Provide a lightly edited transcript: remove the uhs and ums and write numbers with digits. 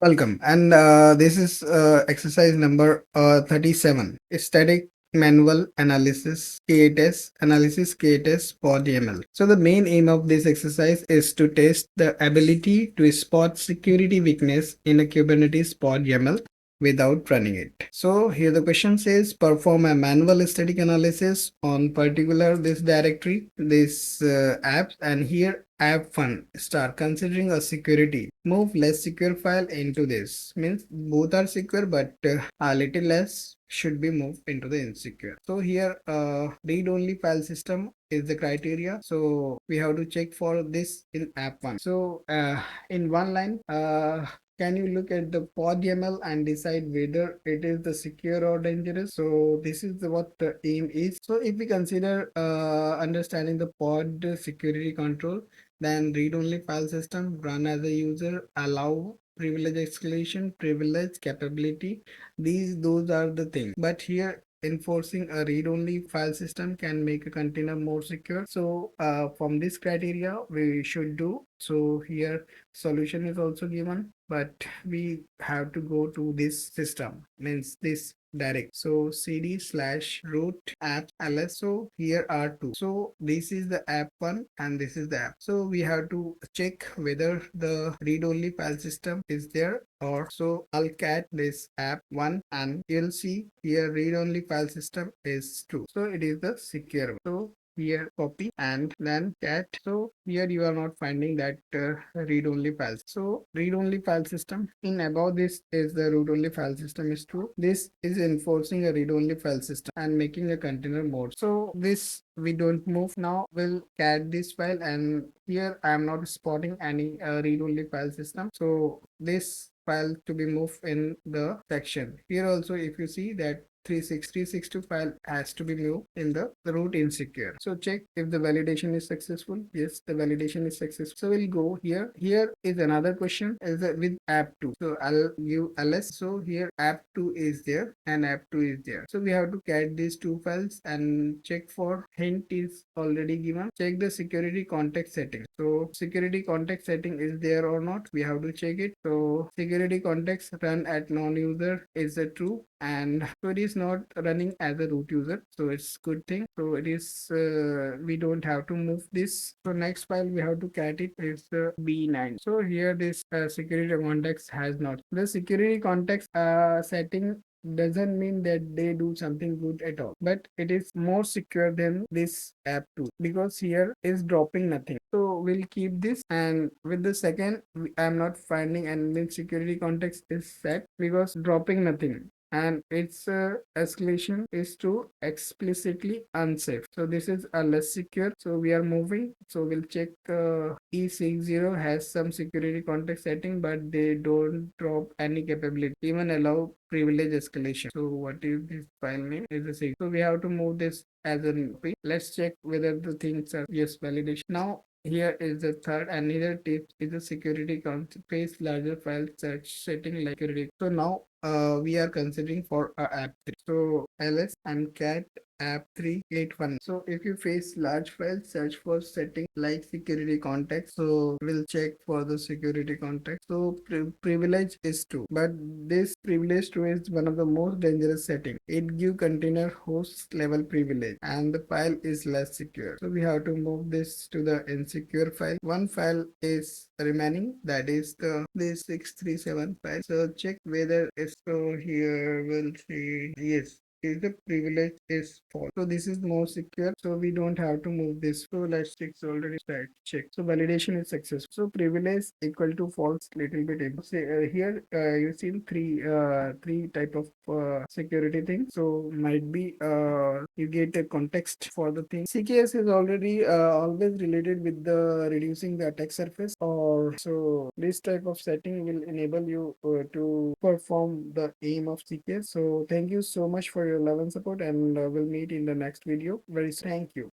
Welcome. And this is exercise number 37. Static manual analysis KTS analysis KTS pod YAML. So the main aim of this exercise is to test the ability to spot security weakness in a Kubernetes pod YAML without running it. So here the question says perform a manual static analysis on particular this directory, this apps, and here app1 start considering a security. Move less secure file into this. Means both are secure, but a little less should be moved into the insecure. So here read only file system is the criteria, so we have to check for this in app1. So in one line, can you look at the pod YAML and decide whether it is the secure or dangerous? So this is what the aim is. So if we consider understanding the pod security control, then read-only file system, run as a user, allow privilege escalation, privilege capability. Those are the things. But here enforcing a read-only file system can make a container more secure. So from this criteria we should do. So here solution is also given, but we have to go to this system, means this direct. So cd slash root apps ls. So here are two. So this is the app one and this is the app. So we have to check whether the read-only file system is there or so. I'll cat this app one and you'll see here read-only file system is true. So it is the secure one. So here copy and then cat. So here you are not finding that read-only files. So read-only file system in above this is the root-only file system is true. This is enforcing a read-only file system and making a container mode. So this we don't move. Now we'll cat this file, and here I am not spotting any read-only file system. So this file to be moved in the section. Here also if you see that 362 file has to be moved in the root insecure. So check if the validation is successful. Yes, the validation is successful. So we'll go here. Here is another question is with app2. So I'll give ls. So here app2 is there and app2 is there. So we have to cat these two files and check for hint is already given. Check the security context setting. So security context setting is there or not, we have to check it. So security context run at non-user is a true, and so it is not running as a root user, so it's good thing. So it is we don't have to move this. So next file we have to cat it is b9. So here this security context has not the security context setting doesn't mean that they do something good at all, but it is more secure than this app too, because here is dropping nothing. So we'll keep this, and with the second I'm not finding, and then security context is set because dropping nothing, and its escalation is to explicitly unsafe. So this is a less secure, so we are moving. So we'll check e60 has some security context setting, but they don't drop any capability, even allow privilege escalation. So what is this file name is a six. So we have to move this as a p. Let's check whether the things are yes validation. Now here is the third, and another tip is a security context larger file search setting like security. So now we are considering for app3. So ls and cat app381. So if you face large files, search for setting like security context. So we'll check for the security context. So privilege is 2, but this privilege 2 is one of the most dangerous setting. It give container host level privilege and the file is less secure. So we have to move this to the insecure file. One file is remaining, that is the this 637 file. So check whether it's, so here we'll see yes, is the privilege is false. So this is more secure, so we don't have to move this. So let's check. So already start check. So validation is successful. So privilege equal to false little bit. Say here you see three type of security things. So might be you get a context for the thing. CKS is already always related with the reducing the attack surface, or so this type of setting will enable you to perform the aim of CKS. So thank you so much for your love and support, and we'll meet in the next video very soon. Thank you.